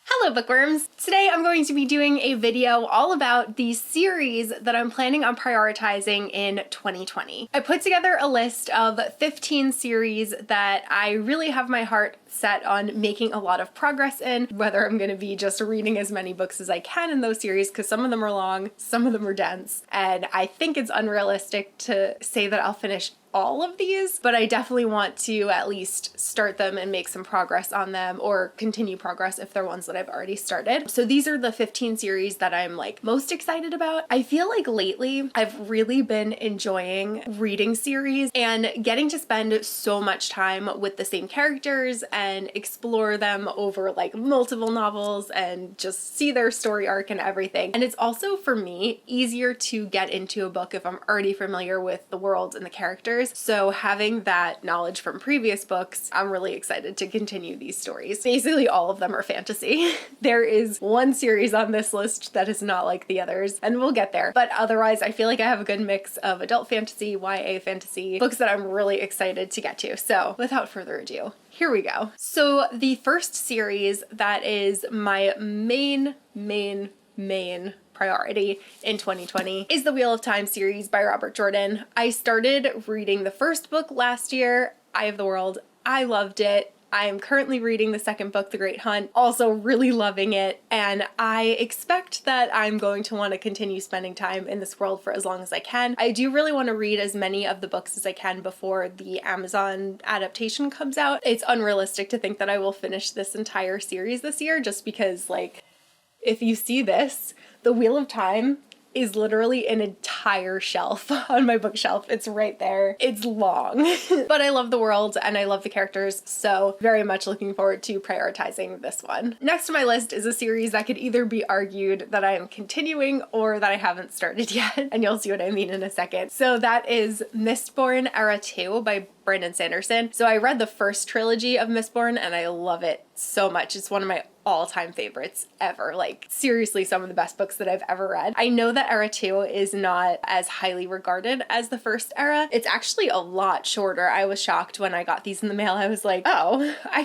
Hello bookworms! Today I'm going to be doing a video all about the series that I'm planning on prioritizing in 2020. I put together a list of 15 series that I really have my heart set on making a lot of progress in, whether I'm going to be just reading as many books as I can in those series, because some of them are long, some of them are dense, and I think it's unrealistic to say that I'll finish all of these, but I definitely want to at least start them and make some progress on them, or continue progress if they're ones that I've already started. So these are the 15 series that I'm most excited about. I feel like lately I've really been enjoying reading series and getting to spend so much time with the same characters and explore them over multiple novels and just see their story arc and everything. And it's also, for me, easier to get into a book if I'm already familiar with the world and the characters. So having that knowledge from previous books, I'm really excited to continue these stories. Basically all of them are fantasy. There is one series on this list that is not like the others, and we'll get there. But otherwise, I feel like I have a good mix of adult fantasy, YA fantasy, books that I'm really excited to get to. So without further ado, here we go. So the first series that is my main priority in 2020 is the Wheel of Time series by Robert Jordan. I started reading the first book last year, Eye of the World. I loved it. I am currently reading the second book, The Great Hunt, also really loving it, and I expect that I'm going to want to continue spending time in this world for as long as I can. I do really want to read as many of the books as I can before the Amazon adaptation comes out. It's unrealistic to think that I will finish this entire series this year, just because, if you see this, The Wheel of Time is literally an entire shelf on my bookshelf. It's right there. It's long. But I love the world and I love the characters, so very much looking forward to prioritizing this one. Next on my list is a series that could either be argued that I am continuing or that I haven't started yet, and you'll see what I mean in a second. So that is Mistborn Era 2 by Brandon Sanderson. So I read the first trilogy of Mistborn and I love it so much. It's one of my all-time favorites ever. Seriously, some of the best books that I've ever read. I know that Era 2 is not as highly regarded as the first era. It's actually a lot shorter. I was shocked when I got these in the mail. I was like, oh, I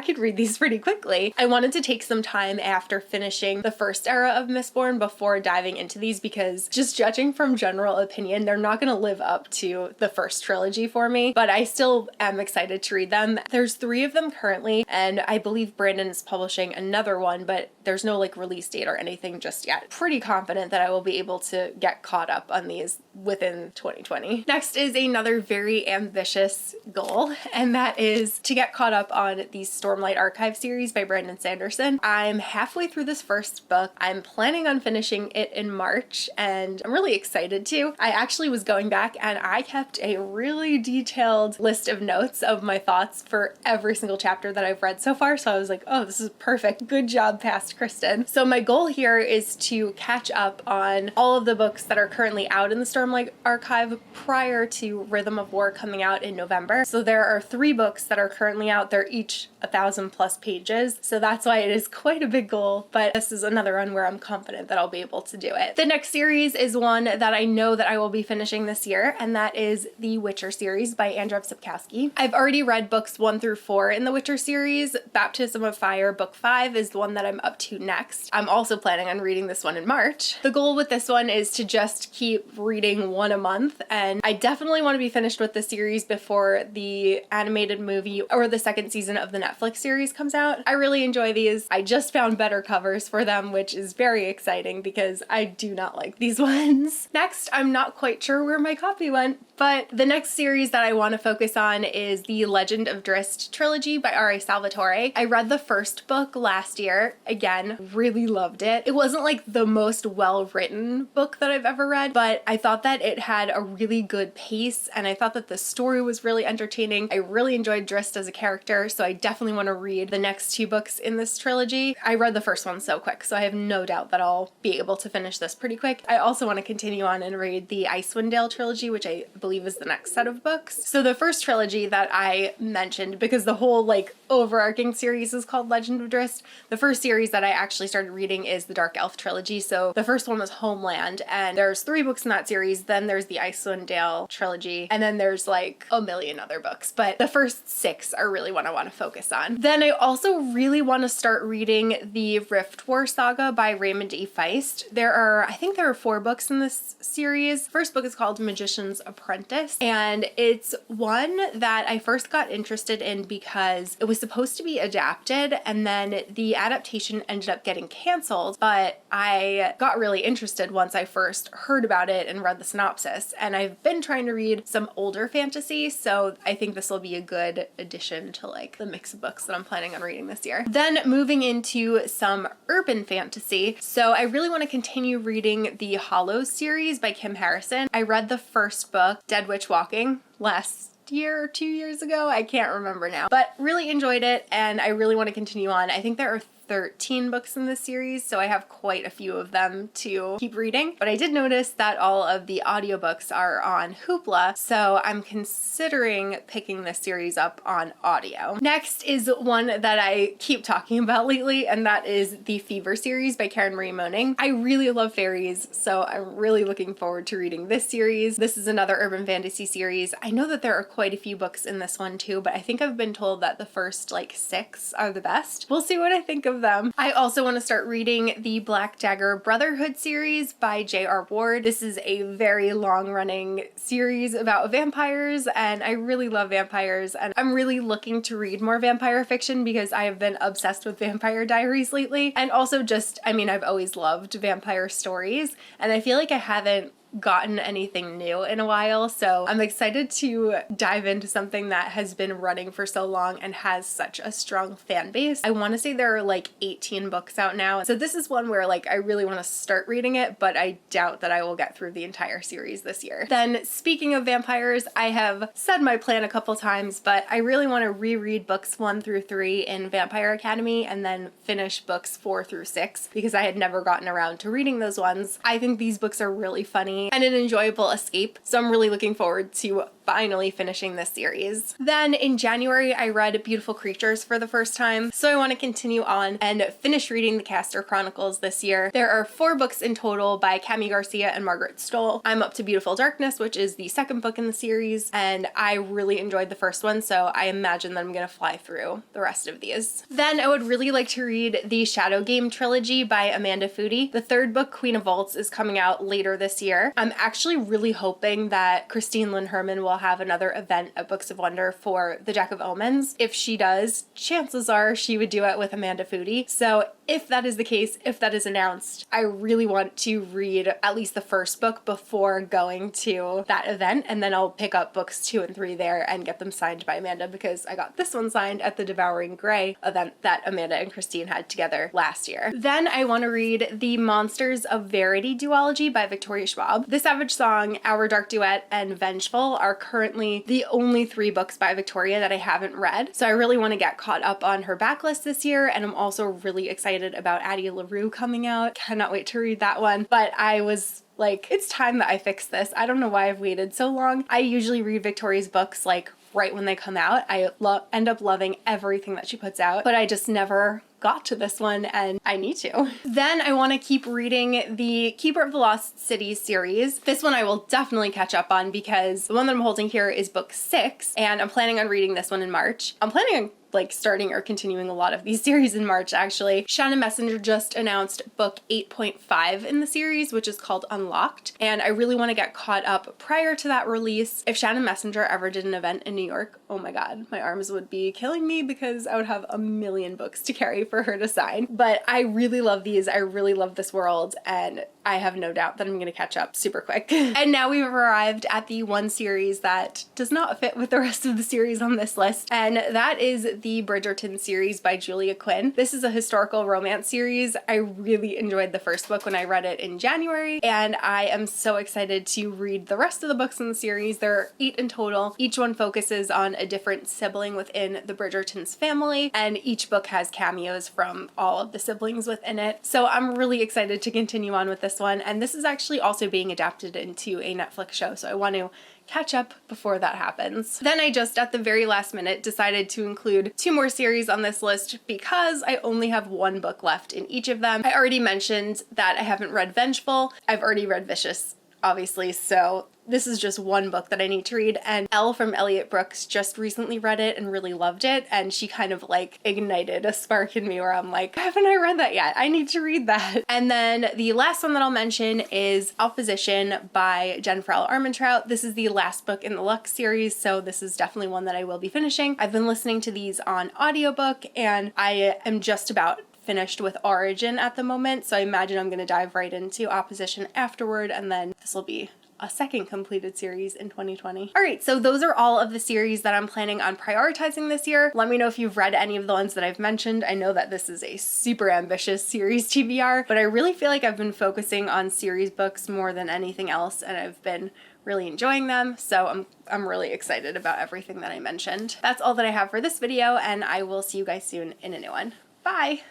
could read these pretty quickly. I wanted to take some time after finishing the first era of Mistborn before diving into these, because just judging from general opinion, they're not going to live up to the first trilogy for me, but I still am excited to read them. There's 3 of them currently, and I believe Brandon is publishing another one, but there's no release date or anything just yet. Pretty confident that I will be able to get caught up on these within 2020. Next is another very ambitious goal, and that is to get caught up on the Stormlight Archive series by Brandon Sanderson. I'm halfway through this first book. I'm planning on finishing it in March, and I'm really excited to. I actually was going back and I kept a really detailed list of notes of my thoughts for every single chapter that I've read so far, so I was like, oh, this is perfect. Good job, past Kristen. So my goal here is to catch up on all of the books that are currently out in the Stormlight Archive prior to Rhythm of War coming out in November. So there are 3 books that are currently out. They're each 1,000+ pages, so that's why it is quite a big goal, but this is another one where I'm confident that I'll be able to do it. The next series is one that I know that I will be finishing this year, and that is the Witcher series by Andrzej Sapkowski. I've already read books 1 through 4 in the Witcher series. Baptism of Fire book 5 is the one that I'm up to next. I'm also planning on reading this one in March. The goal with this one is to just keep reading 1 a month, and I definitely want to be finished with the series before the animated movie or the second season of the Netflix series comes out. I really enjoy these. I just found better covers for them, which is very exciting because I do not like these ones. Next, I'm not quite sure where my copy went, but the next series that I want to focus on is the Legend of Drizzt trilogy by R.A. Salvatore. I read the first book last year. Again, really loved it. It wasn't the most well-written book that I've ever read, but I thought that it had a really good pace, and I thought that the story was really entertaining. I really enjoyed Drizzt as a character, so I definitely want to read the next 2 books in this trilogy. I read the first one so quick, so I have no doubt that I'll be able to finish this pretty quick. I also want to continue on and read the Icewind Dale trilogy, which I believe believe is the next set of books. So the first trilogy that I mentioned, because the whole like overarching series is called Legend of Drizzt, the first series that I actually started reading is the Dark Elf trilogy. So the first one was Homeland, and there's 3 books in that series. Then there's the Icewind Dale trilogy, and then there's like a million other books, but the first 6 are really what I want to focus on. Then I also really want to start reading the Rift War saga by Raymond E. Feist. I think there are 4 books in this series. First book is called Magician's Apprentice, and it's one that I first got interested in because it was supposed to be adapted, and then the adaptation ended up getting canceled, but I got really interested once I first heard about it and read the synopsis, and I've been trying to read some older fantasy, so I think this will be a good addition to like the mix of books that I'm planning on reading this year. Then moving into some urban fantasy, so I really want to continue reading the Hollows series by Kim Harrison. I read the first book, Dead Witch Walking, last year or 2 years ago. I can't remember now, but really enjoyed it, and I really want to continue on. I think there are 13 books in this series, so I have quite a few of them to keep reading. But I did notice that all of the audiobooks are on Hoopla, so I'm considering picking this series up on audio. Next is one that I keep talking about lately, and that is the Fever series by Karen Marie Moning. I really love fairies, so I'm really looking forward to reading this series. This is another urban fantasy series. I know that there are quite a few books in this one too, but I think I've been told that the first like 6 are the best. We'll see what I think of them. I also want to start reading the Black Dagger Brotherhood series by J.R. Ward. This is a very long-running series about vampires, and I really love vampires, and I'm really looking to read more vampire fiction because I have been obsessed with Vampire Diaries lately, and also just, I mean, I've always loved vampire stories, and I feel like I haven't gotten anything new in a while, so I'm excited to dive into something that has been running for so long and has such a strong fan base. I want to say there are like 18 books out now, so this is one where like I really want to start reading it, but I doubt that I will get through the entire series this year. Then speaking of vampires, I have said my plan a couple times, but I really want to reread books 1 through 3 in Vampire Academy and then finish books 4 through 6 because I had never gotten around to reading those ones. I think these books are really funny and an enjoyable escape, so I'm really looking forward to finally finishing this series. Then in January, I read Beautiful Creatures for the first time, so I want to continue on and finish reading the Castor Chronicles this year. There are 4 books in total by Cami Garcia and Margaret Stoll. I'm up to Beautiful Darkness, which is the second book in the series, and I really enjoyed the first one, so I imagine that I'm gonna fly through the rest of these. Then I would really like to read the Shadow Game trilogy by Amanda Foody. The 3rd book, Queen of Vaults, is coming out later this year. I'm actually really hoping that Christine Lynn Herman will have another event at Books of Wonder for the Jack of Omens. If she does, chances are she would do it with Amanda Foody. So if that is the case, if that is announced, I really want to read at least the first book before going to that event, and then I'll pick up books 2 and 3 there and get them signed by Amanda because I got this one signed at the Devouring Grey event that Amanda and Christine had together last year. Then I want to read the Monsters of Verity duology by Victoria Schwab. The Savage Song, Our Dark Duet, and Vengeful are currently the only 3 books by Victoria that I haven't read, so I really want to get caught up on her backlist this year, and I'm also really excited about Addie LaRue coming out. Cannot wait to read that one, but I was like, it's time that I fix this. I don't know why I've waited so long. I usually read Victoria's books like right when they come out. I end up loving everything that she puts out, but I just never got to this one, and I need to. Then I want to keep reading the Keeper of the Lost Cities series. This one I will definitely catch up on because the one that I'm holding here is book 6, and I'm planning on reading this one in March. I'm planning on like starting or continuing a lot of these series in March, actually. Shannon Messenger just announced book 8.5 in the series, which is called Unlocked, and I really want to get caught up prior to that release. If Shannon Messenger ever did an event in New York, oh my god, my arms would be killing me because I would have a million books to carry for her to sign. But I really love these. I really love this world, and I have no doubt that I'm going to catch up super quick. And now we've arrived at the one series that does not fit with the rest of the series on this list, and that is the Bridgerton series by Julia Quinn. This is a historical romance series. I really enjoyed the first book when I read it in January, and I am so excited to read the rest of the books in the series. There are 8 in total. Each one focuses on a different sibling within the Bridgertons family, and each book has cameos from all of the siblings within it. So I'm really excited to continue on with this one, and this is actually also being adapted into a Netflix show, so I want to catch up before that happens. Then I just at the very last minute decided to include 2 more series on this list because I only have 1 book left in each of them. I already mentioned that I haven't read Vengeful. I've already read Vicious, obviously, so this is just 1 book that I need to read, and Elle from Elliot Brooks just recently read it and really loved it, and she kind of like ignited a spark in me where I'm like, haven't I read that yet? I need to read that. And then the last one that I'll mention is Opposition by Jen Farrell-Armentrout. This is the last book in the Lux series, so this is definitely one that I will be finishing. I've been listening to these on audiobook, and I am just about finished with Origin at the moment, so I imagine I'm going to dive right into Opposition afterward, and then this will be a second completed series in 2020. All right, so those are all of the series that I'm planning on prioritizing this year. Let me know if you've read any of the ones that I've mentioned. I know that this is a super ambitious series TBR, but I really feel like I've been focusing on series books more than anything else, and I've been really enjoying them, so I'm really excited about everything that I mentioned. That's all that I have for this video, and I will see you guys soon in a new one. Bye!